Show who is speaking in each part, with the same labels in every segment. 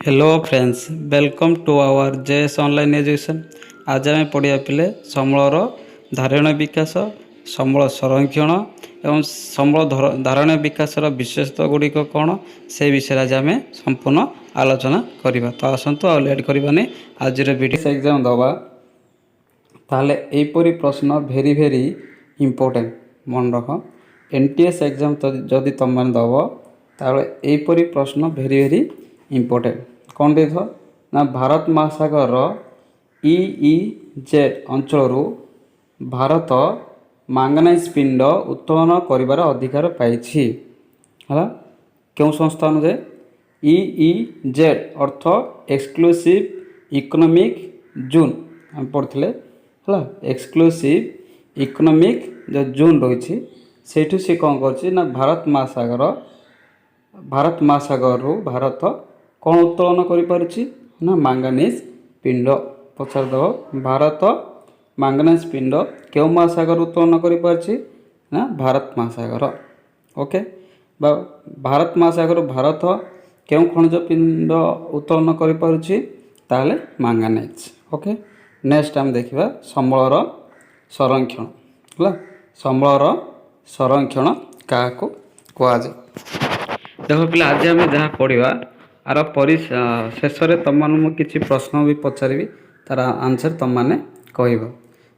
Speaker 1: Hello friends, welcome to our JS online education. आज आम पढ़िया पिले समूलर धारण विकास, समूल संरक्षण एवं समूल धारण विकास विशेषता गुड़िक कौन से विषय आज आम संपूर्ण आलोचना करवा। तो आसतु आ लेट करवानी आज वीडियो एग्जाम दवा ताहले एपरी प्रश्न भेरी भेरी इम्पोर्टेंट मन रख। एनटीएस एग्जाम जदि तुम मैंने दब ताहले एपरी प्रश्न भेरी भेरी इम्पोर्टेंट कौन देख ना भारत महासागर EEZ अंचल भारत मांगानाइज पिंड उत्तोलन कर अधिकार पाई क्यों संस्था अनुसार EEZ अर्थ एक्सक्लूसिव इकोनॉमिक जोन हम पढ़ते है एक्सक्लूसिव इकोनॉमिक जो जोन रही से कौन कर भारत महासागर भारत कौन उत्तोलन कर मांगानीज पिंड पचार दब भारत मांगानीज पिंड क्यों महासागर उत्तोलन कर भारत महासागर। ओके भारत महासागर भारत क्यों खनिज पिंड उत्तोलन कर मांगानीज। ओके नेक्स्ट आम देखा समूलर संरक्षण है समूलर संरक्षण क्या कहुए देख पे आज आम जहाँ पढ़ा आर शेष में तुम किसी प्रश्न भी पचारि तार आंसर तुम मैंने कह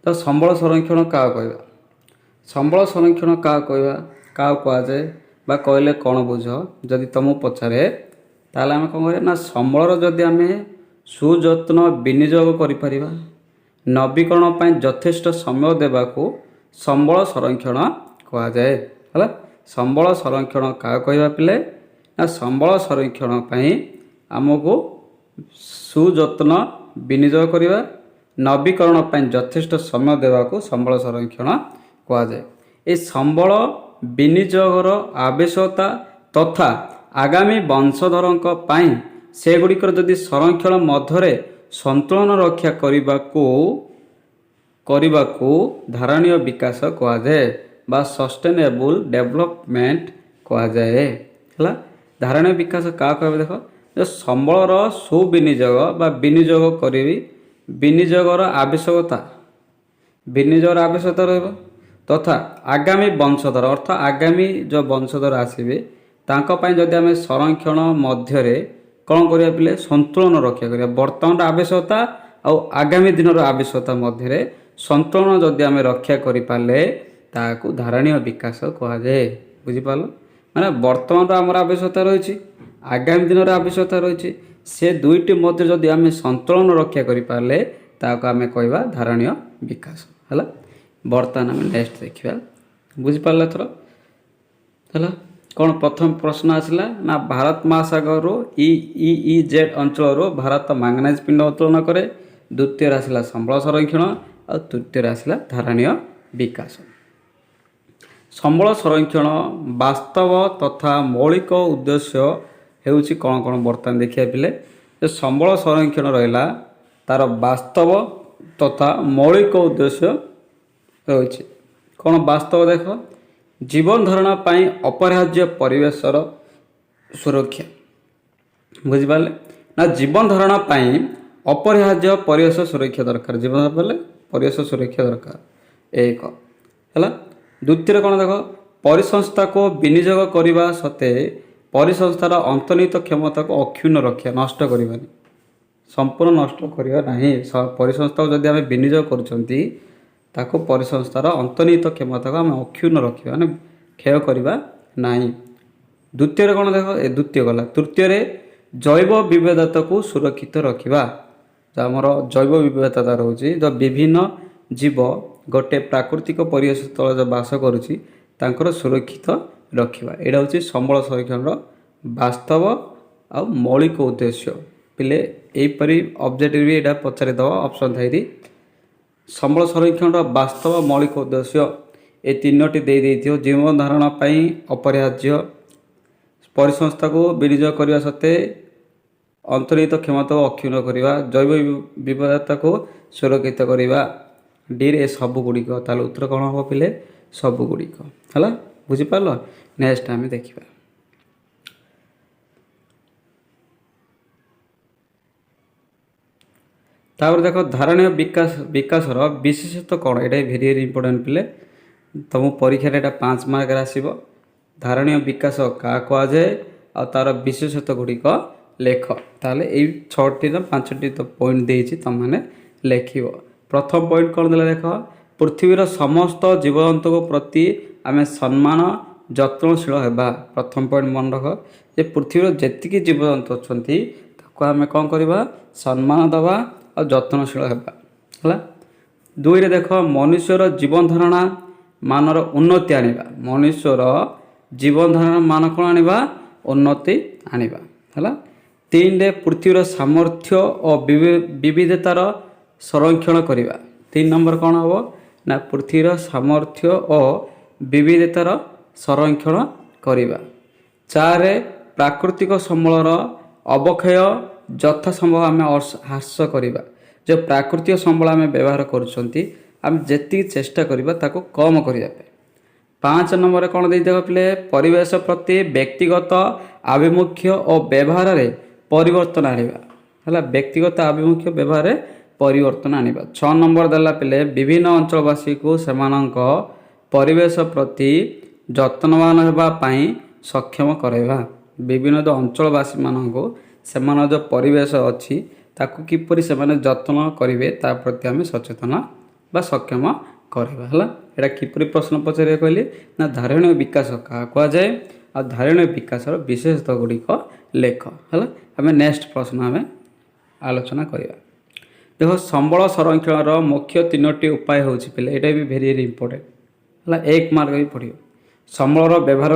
Speaker 1: तो संबल संरक्षण क्या कह संबल संरक्षण क्या कह कहुए कहले कौन बुझ जदि तुमको पचारे ताल आम कौन कर संबलर जदि आम सुजत्न विनियोग कर नवीकरण पर यथेष्ट समय देवाक संबल संरक्षण कहुए है संबल संरक्षण क्या कह पिले ना संबल संरक्षण आमको सुजत्न विनियोग करवा नवीकरण पर यथेष्ट समय देवाक संबल संरक्षण कहुए। ये संबल विनियोगर आवश्यकता तथा आगामी वंशधर सेगुड़िकर जदि संरक्षण मध्य संतुलन रक्षा करने को धारणीय विकास कहुए बा सस्टेनेबल डेवलपमेंट कहुए है धारणीय विकास क्या कह देख जो संबलर सुविनियोग बा विनियोग करी विनियोगर आवश्यकता तथा आगामी वंशधर अर्थ आगामी जो वंशधर आसवे जदि आम संरक्षण मध्य कौन करिया पिले संतुलन रक्षा करिया वर्तमान आवश्यकता और आगामी दिन आवश्यकता मध्य संतुलन जदि आम रक्षा करि पाले ताकू धारणीय विकास कहुए बुझिपाल माने वर्तमान आमर आवश्यकता रही आगामी दिन आवश्यकता रही से दुईटी मध्य जदि आम संतुलन रक्षा करें ताकू आम कहवा धारणीय विकास है। बर्तमान आम नेक्स्ट देखा बुझिपारे थर है कौन प्रथम प्रश्न आसला ना भारत महासागर EEZ अंचल भारत मांगानीज पिंड उत्तोलन करे द्वितीय आसला संबल संरक्षण और तृतीय आसला धारणीय विकास। संबल संरक्षण वास्तव तथा मौलिक उद्देश्य हेउची कौन कौन बर्तमान देखिए पिले जो संबल संरक्षण रहा तार वास्तव तथा मौलिक उद्देश्य रही कौन वास्तव देख जीवन धारण पाई अपरिहार्य परिवेशर सुरक्षा बुझिपारे ना जीवन धारण पाई अपरिहार्य परिवेश सुरक्षा दरकार जीवन धारण परिवेश सुरक्षा दरकार एक है। द्वितीय कौन देख परिसंस्था को विनियोग करने सत्वे परिसंस्थार अंतर्निहित क्षमता को अक्षुण्ण रखा नष्ट करवानी संपूर्ण नष्ट करवा ना परिसंस्था जदि आम विनियोग कर परिसंस्थार अंतर्निहित क्षमता को आम अक्षुण्ण रखा माने क्षय करवा ना। द्वितीय कौन देख द्वितीय गला तृतीय जैव विविधता को सुरक्षित रखा आमर जैव विविधता रोचे जो विभिन्न जीव गोटे प्राकृतिक परिवेश तल जो बास करुच्ची सुरक्षित रखा यहाँ हूँ संबल संरक्षण वास्तव आ मौलिक उद्देश्य पिले यहीपरी ऑब्जेक्टिव भी यहाँ पचारिद ऑप्शन थाई संबल संरक्षण वास्तव मौलिक उद्देश्य ये तीनोटी दे जीवन धारण अपरिहार्य परिसंस्था को विनियोग करने सत्वे अंतर्निहित क्षमता को अक्षुण्ण करवा जैव विविधता को सुरक्षित करवा डी रे सब गुड़िक ताल उत्तर कौन हम पिले सब गुड़िक है बुझिपार। नेक्स्ट आम देखा ତାପରେ ଦେଖ ଧାରଣୀୟ ବିକାଶର ବିଶେଷତ୍ୱ କ'ଣ, ଏଇଟା ଭେରି ଭେରି ଇମ୍ପୋର୍ଟାଣ୍ଟ ପିଲେ। ତୁମ ପରୀକ୍ଷାରେ ଏଇଟା 5 ମାର୍କରେ ଆସିବ। ଧାରଣୀୟ ବିକାଶ କାହା କୁହାଯାଏ ଆଉ ତା'ର ବିଶେଷତ୍ୱ ଗୁଡ଼ିକ ଲେଖ। ତାହେଲେ ଏଇ 6ଟି ନା 5ଟି ତ ପଏଣ୍ଟ ଦେଇଛି, ତୁମମାନେ ଲେଖିବ। ପ୍ରଥମ ପଏଣ୍ଟ କ'ଣ ଦେଲା ଦେଖ, ପୃଥିବୀର ସମସ୍ତ ଜୀବଜନ୍ତୁଙ୍କ ପ୍ରତି ଆମେ ସମ୍ମାନ ଯତ୍ନଶୀଳ ହେବା। ପ୍ରଥମ ପଏଣ୍ଟ ମନେ ରଖ ଯେ ପୃଥିବୀର ଯେତିକି ଜୀବଜନ୍ତୁ ଅଛନ୍ତି ତାକୁ ଆମେ କ'ଣ କରିବା, ସମ୍ମାନ ଦେବା ଆଉ ଯତ୍ନଶୀଳ ହେବା ହେଲା। 2ରେ ଦେଖ ମନୁଷ୍ୟର ଜୀବନଧାରଣା ମାନର ଉନ୍ନତି ଆଣିବା। ମନୁଷ୍ୟର ଜୀବନଧାରଣା ମାନ କ'ଣ ଆଣିବା, ଉନ୍ନତି ଆଣିବା ହେଲା। 3ରେ ପୃଥିବୀର ସାମର୍ଥ୍ୟ ଓ ବିବିଧତାର ସଂରକ୍ଷଣ କରିବା। 3 ନମ୍ବର କ'ଣ ହେବ ନା ପୃଥିବୀର ସାମର୍ଥ୍ୟ ଓ ବିବିଧତାର ସଂରକ୍ଷଣ କରିବା। 4ରେ ପ୍ରାକୃତିକ ସମ୍ବଳର ଅବକ୍ଷୟ ଯଥାସମ୍ଭବ ଆମେ ହ୍ରାସ କରିବା। ଯେଉଁ ପ୍ରାକୃତିକ ସମ୍ବଳ ଆମେ ବ୍ୟବହାର କରୁଛନ୍ତି ଆମେ ଯେତିକି ଚେଷ୍ଟା କରିବା ତାକୁ କମ୍ କରିବା ପାଇଁ। 5 ନମ୍ବରରେ କ'ଣ ଦେଇଦେବ ପିଲେ, ପରିବେଶ ପ୍ରତି ବ୍ୟକ୍ତିଗତ ଆଭିମୁଖ୍ୟ ଓ ବ୍ୟବହାରରେ ପରିବର୍ତ୍ତନ ଆଣିବା ହେଲା। ବ୍ୟକ୍ତିଗତ ଆଭିମୁଖ୍ୟ ବ୍ୟବହାରରେ ପରିବର୍ତ୍ତନ ଆଣିବା। 6 ନମ୍ବର ଦେଲା ପିଲେ ବିଭିନ୍ନ ଅଞ୍ଚଳବାସୀକୁ ସେମାନଙ୍କ ପରିବେଶ ପ୍ରତି ଯତ୍ନବାନ ହେବା ପାଇଁ ସକ୍ଷମ କରାଇବା। ବିଭିନ୍ନ ଅଞ୍ଚଳବାସୀମାନଙ୍କୁ ସେମାନଙ୍କ ଯେଉଁ ପରିବେଶ ଅଛି ତାକୁ କିପରି ସେମାନେ ଯତ୍ନ କରିବେ ତା ପ୍ରତି ଆମେ ସଚେତନ ବା ସକ୍ଷମ କରିବା ହେଲା। ଏଇଟା କିପରି ପ୍ରଶ୍ନ ପଚାରିବା କହିଲେ ନା ଧାରଣୀୟ ବିକାଶ କାହା କୁହାଯାଏ ଆଉ ଧାରଣୀୟ ବିକାଶର ବିଶେଷତ୍ୱ ଗୁଡ଼ିକ ଲେଖ ହେଲା। ଆମେ ନେକ୍ସଟ ପ୍ରଶ୍ନ ଆମେ ଆଲୋଚନା କରିବା। ଦେଖ ସମ୍ବଳ ସଂରକ୍ଷଣର ମୁଖ୍ୟ 3ଟି ଉପାୟ ହେଉଛି ପିଲା, ଏଇଟା ବି ଭେରି ଭେରି ଇମ୍ପୋର୍ଟାଣ୍ଟ ହେଲା। 1 ମାର୍କ ବି ପଡ଼ିବ। ସମ୍ବଳର ବ୍ୟବହାର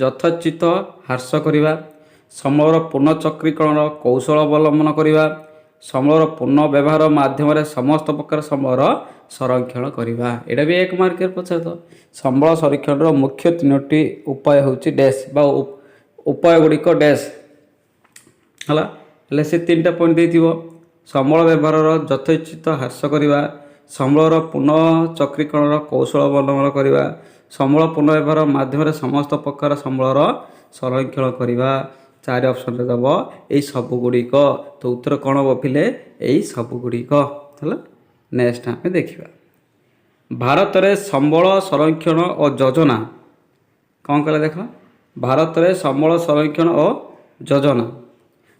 Speaker 1: ଯଥୋଚିତ ହ୍ରାସ କରିବା, ସମ୍ବଳର ପୁନଃଚକ୍ରୀକରଣର କୌଶଳ ଅବଲମ୍ବନ କରିବା, ସମ୍ବଳର ପୁନଃ ବ୍ୟବହାର ମାଧ୍ୟମରେ ସମସ୍ତ ପ୍ରକାର ସମ୍ବଳର ସଂରକ୍ଷଣ କରିବା। ଏଇଟା ବି 1 ମାର୍କରେ ପଚାରିବ। ସମ୍ବଳ ସଂରକ୍ଷଣର ମୁଖ୍ୟ 3ଟି ଉପାୟ ହେଉଛି ଡ୍ୟାସ୍ ବା ଉପାୟ ଗୁଡ଼ିକ ଡ୍ୟାସ୍ ହେଲା। ହେଲେ ସେ 3ଟା ପଏଣ୍ଟ ଦେଇଥିବ। ସମ୍ବଳ ବ୍ୟବହାରର ଯଥୋଚିତ ହ୍ରାସ କରିବା, ସମ୍ବଳର ପୁନଃଚକ୍ରୀକରଣର କୌଶଳ ଅବଲମ୍ବନ କରିବା, ସମ୍ବଳ ପୁନଃବ୍ୟବହାର ମାଧ୍ୟମରେ ସମସ୍ତ ପ୍ରକାର ସମ୍ବଳର ସଂରକ୍ଷଣ କରିବା। 4 ଅପସନରେ ଦେବ ଏଇ ସବୁଗୁଡ଼ିକ। ତ ଉତ୍ତର କ'ଣ ହେବ ପିଲେ, ଏଇ ସବୁଗୁଡ଼ିକ ହେଲା। ନେକ୍ସଟ ଆମେ ଦେଖିବା ଭାରତରେ ସମ୍ବଳ ସଂରକ୍ଷଣ ଓ ଯୋଜନା କ'ଣ କଲେ ଦେଖ। ଭାରତରେ ସମ୍ବଳ ସଂରକ୍ଷଣ ଓ ଯୋଜନା,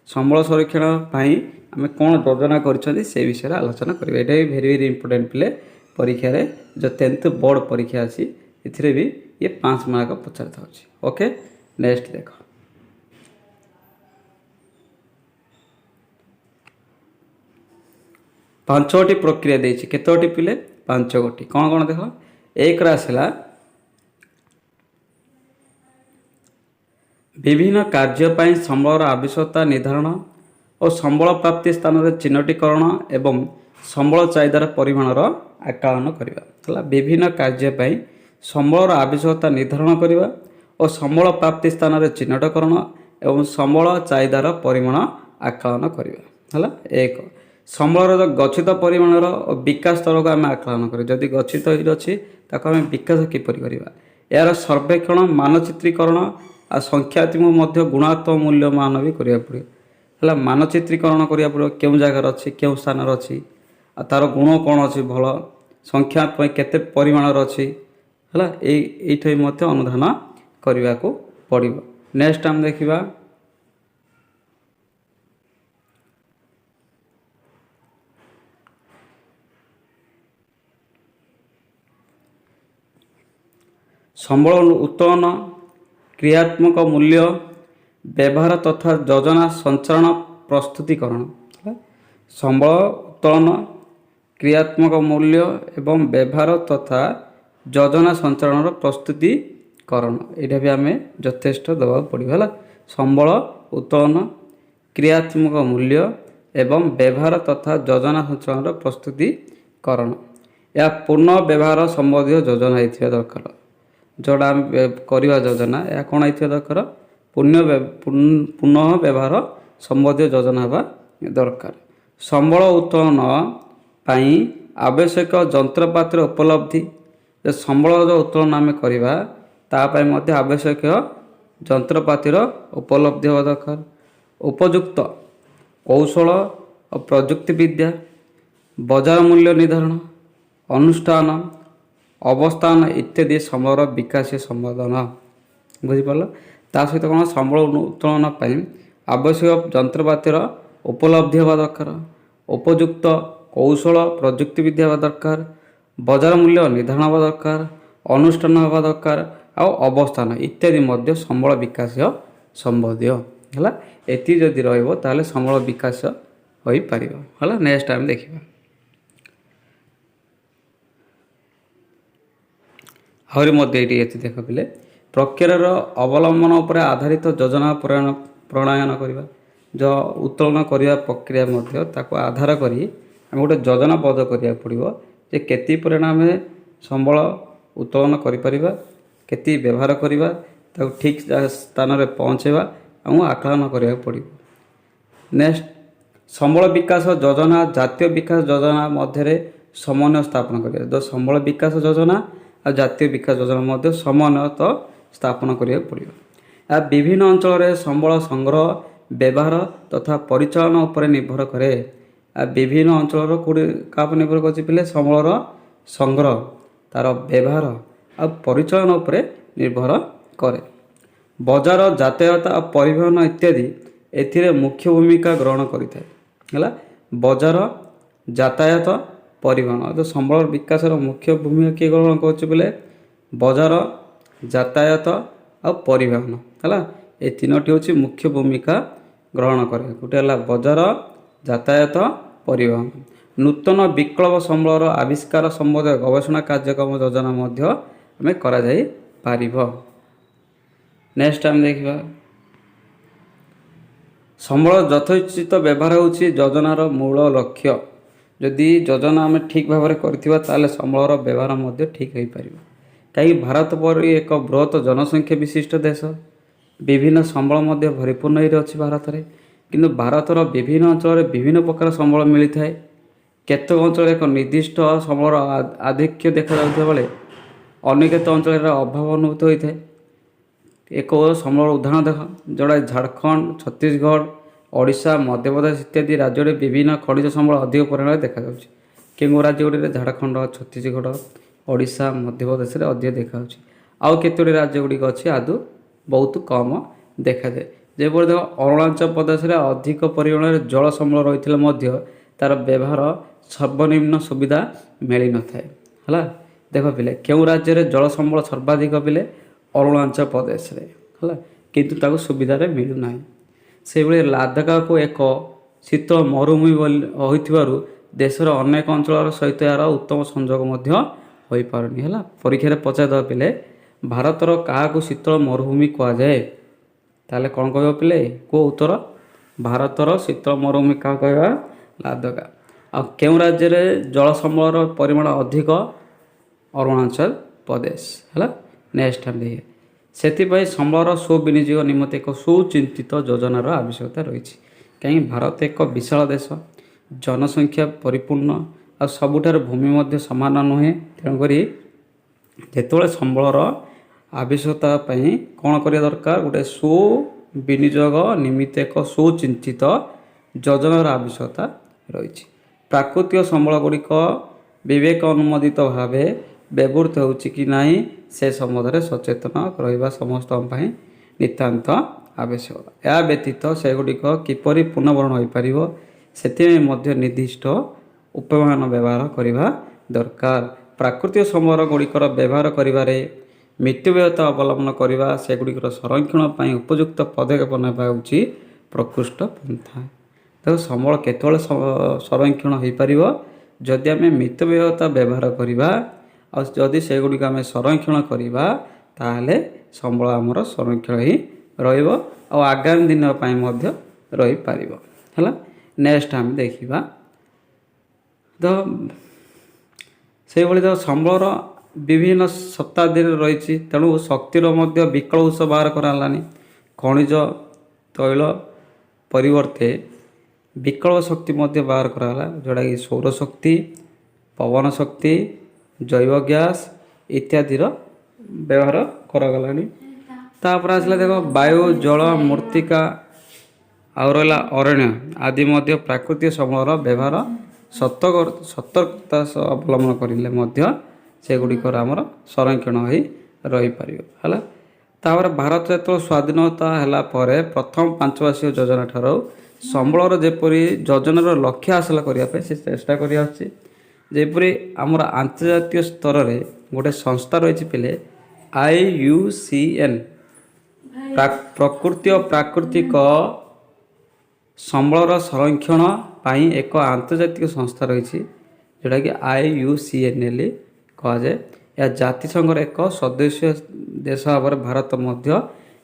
Speaker 1: ସମ୍ବଳ ସଂରକ୍ଷଣ ପାଇଁ ଆମେ କ'ଣ ଯୋଜନା କରିଛନ୍ତି ସେ ବିଷୟରେ ଆଲୋଚନା କରିବା। ଏଇଟା ବି ଭେରି ଭେରି ଇମ୍ପୋର୍ଟାଣ୍ଟ ପିଲେ। ପରୀକ୍ଷାରେ ଯେଉଁ 10th ବୋର୍ଡ଼ ପରୀକ୍ଷା ଅଛି ଏଥିରେ ବି ଇଏ 5 ମାର୍କ ପଚାରିଥାଉଛି। ଓକେ ନେକ୍ସଟ ଦେଖ, ପାଞ୍ଚଟି ପ୍ରକ୍ରିୟା ଦେଇଛି। କେତୋଟି ପିଲେ, 5ଗୋଟି। କ'ଣ କ'ଣ ଦେଖ, 1ରେ ଆସିଲା ବିଭିନ୍ନ କାର୍ଯ୍ୟ ପାଇଁ ସମ୍ବଳର ଆବଶ୍ୟକତା ନିର୍ଦ୍ଧାରଣ ଓ ସମ୍ବଳ ପ୍ରାପ୍ତି ସ୍ଥାନରେ ଚିହ୍ନଟୀକରଣ ଏବଂ ସମ୍ବଳ ଚାହିଦାର ପରିମାଣର ଆକଳନ କରିବା ହେଲା। ବିଭିନ୍ନ କାର୍ଯ୍ୟ ପାଇଁ ସମ୍ବଳର ଆବଶ୍ୟକତା ନିର୍ଦ୍ଧାରଣ କରିବା ଓ ସମ୍ବଳ ପ୍ରାପ୍ତି ସ୍ଥାନରେ ଚିହ୍ନଟକରଣ ଏବଂ ସମ୍ବଳ ଚାହିଦାର ପରିମାଣ ଆକଳନ କରିବା ହେଲା। 1 ସମ୍ବଳର ଗଚ୍ଛିତ ପରିମାଣର ଓ ବିକାଶ ସ୍ତରକୁ ଆମେ ଆକଳନ କରିବା। ଯଦି ଗଚ୍ଛିତ ହୋଇଅଛି ତାକୁ ଆମେ ବିକାଶ କିପରି କରିବା। ଏହାର ସର୍ବେକ୍ଷଣ ମାନଚିତ୍ରୀକରଣ ଆଉ ସଂଖ୍ୟାତ୍ମକ ମଧ୍ୟ ଗୁଣାତ୍ମକ ମୂଲ୍ୟମାନ ବି କରିବାକୁ ପଡ଼ିବ ହେଲା। ମାନଚିତ୍ରୀକରଣ କରିବାକୁ ପଡ଼ିବ, କେଉଁ ଜାଗାରେ ଅଛି, କେଉଁ ସ୍ଥାନରେ ଅଛି, ଆଉ ତା'ର ଗୁଣ କ'ଣ ଅଛି, ଭଲ ସଂଖ୍ୟାତ୍ମକ କେତେ ପରିମାଣର ଅଛି ହେଲା। ଏଇଠି ମଧ୍ୟ ଅନୁଧ୍ୟାନ କରିବାକୁ ପଡ଼ିବ। ନେକ୍ସଟ ଆମେ ଦେଖିବା ସମ୍ବଳ ଉତ୍ତୋଳନ, କ୍ରିୟାତ୍ମକ ମୂଲ୍ୟ, ବ୍ୟବହାର ତଥା ଯୋଜନା ସଞ୍ଚାଳନ ପ୍ରସ୍ତୁତିକରଣ ହେଲା। ସମ୍ବଳ ଉତ୍ତୋଳନ, କ୍ରିୟାତ୍ମକ ମୂଲ୍ୟ ଏବଂ ବ୍ୟବହାର ତଥା ଯୋଜନା ସଞ୍ଚାଳନର ପ୍ରସ୍ତୁତିକରଣ, ଏଇଟା ବି ଆମେ ଯଥେଷ୍ଟ ଦେବାକୁ ପଡ଼ିବ ହେଲା। ସମ୍ବଳ ଉତ୍ତୋଳନ, କ୍ରିୟାତ୍ମକ ମୂଲ୍ୟ ଏବଂ ବ୍ୟବହାର ତଥା ଯୋଜନା ସଞ୍ଚାଳନର ପ୍ରସ୍ତୁତିକରଣ, ଏହା ପୂର୍ଣ୍ଣ ବ୍ୟବହାର ସମ୍ବନ୍ଧୀୟ ଯୋଜନା ହେଇଥିବା ଦରକାର। ଯେଉଁଟା ଆମେ କରିବା ଯୋଜନା ଏହା କ'ଣ ହେଇଥିବା ଦରକାର, ପୁନଃ ବ୍ୟବହାର ସମ୍ବନ୍ଧୀୟ ଯୋଜନା ହେବା ଦରକାର। ସମ୍ବଳ ଉତ୍ତୋଳନ ପାଇଁ ଆବଶ୍ୟକ ଯନ୍ତ୍ରପାତିର ଉପଲବ୍ଧି, ଯେ ସମ୍ବଳର ଯେଉଁ ଉତ୍ତୋଳନ ଆମେ କରିବା ତା ପାଇଁ ମଧ୍ୟ ଆବଶ୍ୟକ ଯନ୍ତ୍ରପାତିର ଉପଲବ୍ଧି ହେବା ଦରକାର। ଉପଯୁକ୍ତ କୌଶଳ ଓ ପ୍ରଯୁକ୍ତି ବିଦ୍ୟା, ବଜାର ମୂଲ୍ୟ ନିର୍ଦ୍ଧାରଣ, ଅନୁଷ୍ଠାନ, ଅବସ୍ଥାନ ଇତ୍ୟାଦି ସମ୍ବଳର ବିକାଶୀୟ ସମ୍ପାଦନ। ବୁଝିପାରିଲ? ତା ସହିତ କ'ଣ ସମ୍ବଳ ଉତ୍ତୋଳନ ପାଇଁ ଆବଶ୍ୟକ ଯନ୍ତ୍ରପାତିର ଉପଲବ୍ଧି ହେବା ଦରକାର, ଉପଯୁକ୍ତ କୌଶଳ ପ୍ରଯୁକ୍ତିବିଦ୍ୟା ହେବା ଦରକାର, ବଜାର ମୂଲ୍ୟ ନିର୍ଦ୍ଧାରଣ ହେବା ଦରକାର, ଅନୁଷ୍ଠାନ ହେବା ଦରକାର, ଆଉ ଅବସ୍ଥାନ ଇତ୍ୟାଦି ମଧ୍ୟ ସମ୍ବଳ ବିକାଶୀୟ ସମ୍ବନ୍ଧୀୟ ହେଲା। ଏତିକି ଯଦି ରହିବ ତାହେଲେ ସମ୍ବଳ ବିକାଶ ହୋଇପାରିବ ହେଲା। ନେକ୍ସଟ ଆମେ ଦେଖିବା ଆହୁରି ମଧ୍ୟ ଏଇଠି ଏଠି ଦେଖ ପିଲେ ପ୍ରକ୍ରିୟାର ଅବଲମ୍ବନ ଉପରେ ଆଧାରିତ ଯୋଜନା ପ୍ରଣୟନ କରିବା, ଉତ୍ତୋଳନ କରିବା ପ୍ରକ୍ରିୟା ମଧ୍ୟ ତାକୁ ଆଧାର କରି ଆମେ ଗୋଟେ ଯୋଜନାବଦ୍ଧ କରିବାକୁ ପଡ଼ିବ ଯେ କେତେ ପରିମାଣରେ ସମ୍ବଳ ଉତ୍ତୋଳନ କରିପାରିବା, କେତେ ବ୍ୟବହାର କରିବା, ତାକୁ ଠିକ୍ ସ୍ଥାନରେ ପହଞ୍ଚାଇବା ଆମକୁ ଆକଳନ କରିବାକୁ ପଡ଼ିବ। ନେକ୍ସଟ ସମ୍ବଳ ବିକାଶ ଯୋଜନା ଜାତୀୟ ବିକାଶ ଯୋଜନା ମଧ୍ୟରେ ସମନ୍ୱୟ ସ୍ଥାପନ କରିବା। ତ ସମ୍ବଳ ବିକାଶ ଯୋଜନା ଆଉ ଜାତୀୟ ବିକାଶ ଯୋଜନା ମଧ୍ୟ ସମନ୍ୱୟ ସ୍ଥାପନ କରିବାକୁ ପଡ଼ିବ। ଏହା ବିଭିନ୍ନ ଅଞ୍ଚଳରେ ସମ୍ବଳ ସଂଗ୍ରହ, ବ୍ୟବହାର ତଥା ପରିଚାଳନା ଉପରେ ନିର୍ଭର କରେ। ବିଭିନ୍ନ ଅଞ୍ଚଳର କେଉଁଠି କାହା ଉପରେ ନିର୍ଭର କରୁଛି ପିଲେ? ସମ୍ବଳର ସଂଗ୍ରହ, ତା'ର ବ୍ୟବହାର ଆଉ ପରିଚାଳନା ଉପରେ ନିର୍ଭର କରେ। ବଜାର, ଯାତାୟାତ ଆଉ ପରିବହନ ଇତ୍ୟାଦି ଏଥିରେ ମୁଖ୍ୟ ଭୂମିକା ଗ୍ରହଣ କରିଥାଏ ହେଲା। ବଜାର, ଯାତାୟାତ, ପରିବହନ ତ ସମ୍ବଳ ବିକାଶର ମୁଖ୍ୟ ଭୂମିକା କିଏ ଗ୍ରହଣ କରୁଛି ବୋଲେ? ବଜାର, ଯାତାୟାତ ଆଉ ପରିବହନ ହେଲା। ଏ ତିନୋଟି ହେଉଛି ମୁଖ୍ୟ ଭୂମିକା ଗ୍ରହଣ କରେ। ଗୋଟେ ହେଲା ବଜାର, ଯାତାୟାତ, ପରିବହନ। ନୂତନ ବିକଳ୍ପ ସମ୍ବଳର ଆବିଷ୍କାର ସମ୍ବନ୍ଧୀୟ ଗବେଷଣା କାର୍ଯ୍ୟକ୍ରମ ଯୋଜନା ମଧ୍ୟ ଆମେ କରାଯାଇପାରିବ। ନେକ୍ସଟ ଆମେ ଦେଖିବା ସମ୍ବଳ ଯଥୋଚିତ ବ୍ୟବହାର ହେଉଛି ଯୋଜନାର ମୂଳ ଲକ୍ଷ୍ୟ। ଯଦି ଯୋଜନା ଆମେ ଠିକ୍ ଭାବରେ କରିଥିବା ତାହେଲେ ସମ୍ବଳର ବ୍ୟବହାର ମଧ୍ୟ ଠିକ୍ ହୋଇପାରିବ। କାହିଁକି ଭାରତ ପରି ଏକ ବୃହତ ଜନସଂଖ୍ୟା ବିଶିଷ୍ଟ ଦେଶ, ବିଭିନ୍ନ ସମ୍ବଳ ମଧ୍ୟ ପରିପୂର୍ଣ୍ଣ ହୋଇ ଅଛି ଭାରତରେ। କିନ୍ତୁ ଭାରତର ବିଭିନ୍ନ ଅଞ୍ଚଳରେ ବିଭିନ୍ନ ପ୍ରକାର ସମ୍ବଳ ମିଳିଥାଏ। କେତେକ ଅଞ୍ଚଳରେ ଏକ ନିର୍ଦ୍ଦିଷ୍ଟ ସମ୍ବଳର ଆଧିକ୍ୟ ଦେଖାଯାଉଥିବା ବେଳେ ଅନ୍ୟ କେତେ ଅଞ୍ଚଳରେ ଅଭାବ ଅନୁଭୂତ ହୋଇଥାଏ। ଏକ ସମ୍ବଳର ଉଦାହରଣ ଦେଖ, ଯେଉଁଟା ଝାଡ଼ଖଣ୍ଡ, ଛତିଶଗଡ଼, ଓଡ଼ିଶା, ମଧ୍ୟପ୍ରଦେଶ ଇତ୍ୟାଦି ରାଜ୍ୟରେ ବିଭିନ୍ନ ଖଣିଜ ସମ୍ବଳ ଅଧିକ ପରିମାଣରେ ଦେଖାଯାଉଛି। କେଉଁ ରାଜ୍ୟ ଗୁଡ଼ିକରେ? ଝାଡ଼ଖଣ୍ଡ, ଛତିଶଗଡ଼, ଓଡ଼ିଶା, ମଧ୍ୟପ୍ରଦେଶରେ ଅଧିକ ଦେଖାଯାଉଛି। ଆଉ କେତୋଟି ରାଜ୍ୟ ଗୁଡ଼ିକ ଅଛି ଆଦୌ ବହୁତ କମ୍ ଦେଖାଯାଏ। ଯେପରି ଦେଖ ଅରୁଣାଚଳ ପ୍ରଦେଶରେ ଅଧିକ ପରିମାଣରେ ଜଳ ସମ୍ବଳ ରହିଥିଲେ ମଧ୍ୟ ତା'ର ବ୍ୟବହାର ସର୍ବନିମ୍ନ ସୁବିଧା ମିଳିନଥାଏ ହେଲା। ଦେଖ ପିଲେ କେଉଁ ରାଜ୍ୟରେ ଜଳ ସମ୍ବଳ ସର୍ବାଧିକ ପିଲେ? ଅରୁଣାଚଳ ପ୍ରଦେଶରେ ହେଲା, କିନ୍ତୁ ତାକୁ ସୁବିଧାରେ ମିଳୁନାହିଁ। ସେହିଭଳି ଲାଦାଖକୁ ଏକ ଶୀତଳ ମରୁଭୂମି ହୋଇଥିବାରୁ ଦେଶର ଅନେକ ଅଞ୍ଚଳର ସହିତ ଏହାର ଉତ୍ତମ ସଂଯୋଗ ମଧ୍ୟ ହୋଇପାରୁନି ହେଲା। ପରୀକ୍ଷାରେ ପଚାରିଦେବା ପିଲେ ଭାରତର କାହାକୁ ଶୀତଳ ମରୁଭୂମି କୁହାଯାଏ? ତାହେଲେ କ'ଣ କହିବ ପିଲେ? କେଉଁ ଉତ୍ତର? ଭାରତର ଶୀତଳ ମରୁଭୂମି କାହାକୁ କହିବା? ଲାଦାଖ। ଆଉ କେଉଁ ରାଜ୍ୟରେ ଜଳ ସମ୍ବଳର ପରିମାଣ ଅଧିକ? ଅରୁଣାଚଳ ପ୍ରଦେଶ ହେଲା। ନେକ୍ସଟ ଆମେ ଦେଖିବା ସେଥିପାଇଁ ସମ୍ବଳର ସୁବିନିଯୋଗ ନିମନ୍ତେ ଏକ ସୁଚିନ୍ତିତ ଯୋଜନାର ଆବଶ୍ୟକତା ରହିଛି। କାହିଁକି? ଭାରତ ଏକ ବିଶାଳ ଦେଶ, ଜନସଂଖ୍ୟା ପରିପୂର୍ଣ୍ଣ ଆଉ ସବୁଠାରୁ ଭୂମି ମଧ୍ୟ ସମାନ ନୁହେଁ। ତେଣୁକରି ଯେତେବେଳେ ସମ୍ବଳର ଆବଶ୍ୟକତା ପାଇଁ କ'ଣ କରିବା ଦରକାର? ଗୋଟେ ସୁବିନିଯୋଗ ନିମିତ୍ତ ଏକ ସୁଚିନ୍ତିତ ଯୋଜନାର ଆବଶ୍ୟକତା ରହିଛି। ପ୍ରାକୃତିକ ସମ୍ବଳ ଗୁଡ଼ିକ ବିବେକ ଅନୁମୋଦିତ ଭାବେ ବ୍ୟବହୃତ ହେଉଛି କି ନାହିଁ ସେ ସମ୍ବନ୍ଧରେ ସଚେତନ ରହିବା ସମସ୍ତଙ୍କ ପାଇଁ ନିତାନ୍ତ ଆବଶ୍ୟକ। ଏହା ବ୍ୟତୀତ ସେଗୁଡ଼ିକ କିପରି ପୁନଃଭରଣ ହୋଇପାରିବ ସେଥିପାଇଁ ମଧ୍ୟ ନିର୍ଦ୍ଦିଷ୍ଟ ଉପାୟମାନ ବ୍ୟବହାର କରିବା ଦରକାର। ପ୍ରାକୃତିକ ସମ୍ବଳ ଗୁଡ଼ିକର ବ୍ୟବହାର କରିବାରେ ମିତବ୍ୟୟତା ଅବଲମ୍ବନ କରିବା, ସେଗୁଡ଼ିକର ସଂରକ୍ଷଣ ପାଇଁ ଉପଯୁକ୍ତ ପଦକ୍ଷେପ ନେବା ହେଉଛି ପ୍ରକୃଷ୍ଟ ପନ୍ଥା। ତେଣୁ ସମ୍ବଳ କେତେବେଳେ ସଂରକ୍ଷଣ ହୋଇପାରିବ? ଯଦି ଆମେ ମିତବ୍ୟୟତା ବ୍ୟବହାର କରିବା ଆଉ ଯଦି ସେଗୁଡ଼ିକ ଆମେ ସଂରକ୍ଷଣ କରିବା ତାହେଲେ ସମ୍ବଳ ଆମର ସଂରକ୍ଷଣ ହିଁ ରହିବ ଆଉ ଆଗାମୀ ଦିନ ପାଇଁ ମଧ୍ୟ ରହିପାରିବ ହେଲା। ନେକ୍ସଟ ଆମେ ଦେଖିବା ତ ସେହିଭଳି ତ ସମ୍ବଳର ବିଭିନ୍ନ ଶତାବ୍ଦୀରେ ରହିଛି। ତେଣୁ ଶକ୍ତିର ମଧ୍ୟ ବିକଳ୍ପ ଉତ୍ସ ବାହାର କରାହେଲାନି। ଖଣିଜ ତୈଳ ପରିବର୍ତ୍ତେ ବିକଳ୍ପ ଶକ୍ତି ମଧ୍ୟ ବାହାର କରାଗଲା, ଯେଉଁଟାକି ସୌରଶକ୍ତି, ପବନ ଶକ୍ତି, ଜୈବ ଗ୍ୟାସ ଇତ୍ୟାଦିର ବ୍ୟବହାର କରାଗଲାଣି। ତାପରେ ଆସିଲା ଦେଖ ବାୟୁ, ଜଳ, ମୃତ୍ତିକା ଆଉ ରହିଲା ଅରଣ୍ୟ ଆଦି ମଧ୍ୟ ପ୍ରାକୃତିକ ସମ୍ବଳର ବ୍ୟବହାର ସତର୍କତା ସହ ଅବଲମ୍ବନ କରିଲେ ମଧ୍ୟ ସେଗୁଡ଼ିକର ଆମର ସଂରକ୍ଷଣ ହୋଇ ରହିପାରିବ ହେଲା। ତାପରେ ଭାରତ ଯେତେବେଳେ ସ୍ୱାଧୀନତା ହେଲା ପରେ ପ୍ରଥମ ପାଞ୍ଚବାର୍ଷିକ ଯୋଜନା ଠାରୁ ସମ୍ବଳର ଯେପରି ଯୋଜନାର ଲକ୍ଷ୍ୟ ହାସଲ କରିବା ପାଇଁ ସେ ଚେଷ୍ଟା କରିଆସୁଛି। ଯେପରି ଆମର ଆନ୍ତର୍ଜାତୀୟ ସ୍ତରରେ ଗୋଟେ ସଂସ୍ଥା ରହିଛି ପିଲେ IUCN, ପ୍ରକୃତି ଓ ପ୍ରାକୃତିକ ସମ୍ବଳର ସଂରକ୍ଷଣ ପାଇଁ ଏକ ଆନ୍ତର୍ଜାତିକ ସଂସ୍ଥା ରହିଛି ଯେଉଁଟାକି IUCN ବୋଲି କୁହାଯାଏ। ଏହା ଜାତିସଂଘର ଏକ ସଦସ୍ୟ ଦେଶ ଭାବରେ ଭାରତ ମଧ୍ୟ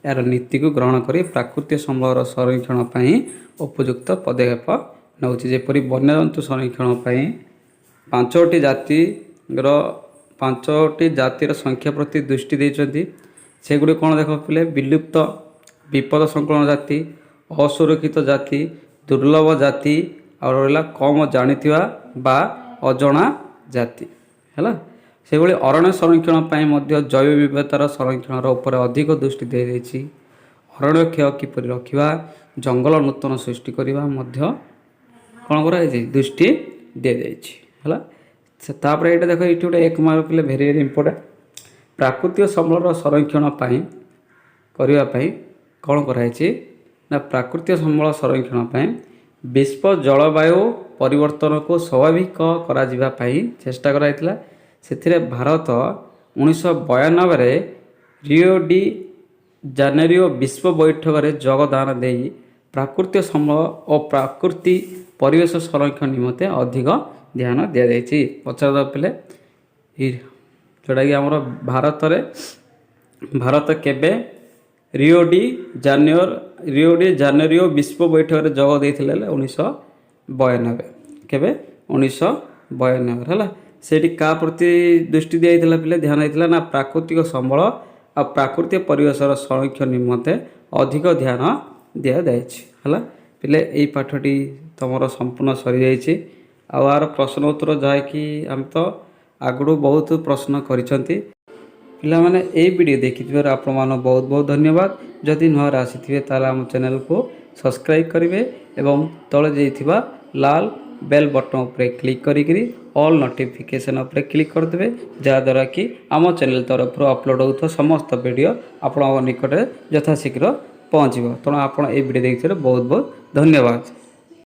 Speaker 1: ଏହାର ନୀତିକୁ ଗ୍ରହଣ କରି ପ୍ରାକୃତିକ ସମ୍ବଳର ସଂରକ୍ଷଣ ପାଇଁ ଉପଯୁକ୍ତ ପଦକ୍ଷେପ ନେଉଛି। ଯେପରି ବନ୍ୟଜନ୍ତୁ ସଂରକ୍ଷଣ ପାଇଁ ପାଞ୍ଚଟି ଜାତିର ସଂଖ୍ୟା ପ୍ରତି ଦୃଷ୍ଟି ଦେଇଛନ୍ତି। ସେଗୁଡ଼ିକ କ'ଣ ଦେଖ ପିଲେ, ବିଲୁପ୍ତ, ବିପଦ ସଂକୁଳନ ଜାତି, ଅସୁରକ୍ଷିତ ଜାତି, ଦୁର୍ଲଭ ଜାତି, ଆଉ ରହିଲା କମ ଜାଣିଥିବା ବା ଅଜଣା ଜାତି ହେଲା। ସେଭଳି ଅରଣ୍ୟ ସଂରକ୍ଷଣ ପାଇଁ ମଧ୍ୟ ଜୈବ ବିବିଧତାର ସଂରକ୍ଷଣର ଉପରେ ଅଧିକ ଦୃଷ୍ଟି ଦିଆଯାଇଛି। ଅରଣ୍ୟ କ୍ଷୟ କିପରି ରୋକିବା, ଜଙ୍ଗଲ ନୂତନ ସୃଷ୍ଟି କରିବା ମଧ୍ୟ କ'ଣ କରାଯାଇଛି, ଦୃଷ୍ଟି ଦିଆଯାଇଛି ହେଲା। ତାପରେ ଏଇଟା ଦେଖ, ଏଇଠି ଗୋଟେ 1 ମାର୍କ ପିଲେ ଭେରି ଭେରି ଇମ୍ପୋର୍ଟାଣ୍ଟ। ପ୍ରାକୃତିକ ସମ୍ବଳର ସଂରକ୍ଷଣ କରିବା ପାଇଁ କ'ଣ କରାଯାଇଛି ନା ପ୍ରାକୃତିକ ସମ୍ବଳ ସଂରକ୍ଷଣ ପାଇଁ ବିଶ୍ୱ ଜଳବାୟୁ ପରିବର୍ତ୍ତନକୁ ସ୍ୱାଭାବିକ କରାଯିବା ପାଇଁ ଚେଷ୍ଟା କରାଯାଇଥିଲା। ସେଥିରେ ଭାରତ 1992ରେ ରିଓ ଡି ଜାନେରିଓ ବିଶ୍ୱ ବୈଠକରେ ଯୋଗଦାନ ଦେଇ ପ୍ରାକୃତିକ ସମ୍ବଳ ଓ ପ୍ରକୃତି ପରିବେଶ ସଂରକ୍ଷଣ ନିମନ୍ତେ ଅଧିକ ଧ୍ୟାନ ଦିଆଯାଇଛି। ପଚାର ପିଲେ, ଯେଉଁଟାକି ଆମର ଭାରତ କେବେ ରିଓ ଡି ଜାନେରିଓ ବିଶ୍ୱ ବୈଠକରେ ଯୋଗ ଦେଇଥିଲେ ହେଲେ 1992, କେବେ 1992 ହେଲା। ସେଇଠି କାହା ପ୍ରତି ଦୃଷ୍ଟି ଦିଆଯାଇଥିଲା ପିଲେ, ଧ୍ୟାନ ଦେଇଥିଲା ନା ପ୍ରାକୃତିକ ସମ୍ବଳ ଆଉ ପ୍ରାକୃତିକ ପରିବେଶର ସଂରକ୍ଷଣ ନିମନ୍ତେ ଅଧିକ ଧ୍ୟାନ ଦିଆଯାଇଛି ହେଲା। ପିଲେ ଏଇ ପାଠଟି ତୁମର ସମ୍ପୂର୍ଣ୍ଣ ସରିଯାଇଛି। ଆଉ ଆର ପ୍ରଶ୍ନ ଉତ୍ତର ଯାହାକି ଆମେ ତ ଆଗରୁ ବହୁତ ପ୍ରଶ୍ନ କରିଛନ୍ତି। ପିଲାମାନେ ଏଇ ଭିଡ଼ିଓ ଦେଖିଥିବାରୁ ଆପଣମାନଙ୍କୁ ବହୁତ ବହୁତ ଧନ୍ୟବାଦ। ଯଦି ନୂଆ ଆସିଥିବେ ତାହେଲେ ଆମ ଚ୍ୟାନେଲକୁ ସବସ୍କ୍ରାଇବ୍ କରିବେ ଏବଂ ତଳେ ଦେଇଥିବା ଲାଲ ବେଲ୍ ବଟନ୍ ଉପରେ କ୍ଲିକ୍ କରିକିରି ଅଲ୍ ନୋଟିଫିକେସନ୍ ଉପରେ କ୍ଲିକ୍ କରିଦେବେ, ଯାହାଦ୍ୱାରା କି ଆମ ଚ୍ୟାନେଲ ତରଫରୁ ଅପଲୋଡ଼ ହେଉଥିବା ସମସ୍ତ ଭିଡ଼ିଓ ଆପଣଙ୍କ ନିକଟରେ ଯଥାଶୀଘ୍ର ପହଞ୍ଚିବ। ତେଣୁ ଆପଣ ଏହି ଭିଡ଼ିଓ ଦେଖିଥିବାରୁ ବହୁତ ବହୁତ ଧନ୍ୟବାଦ।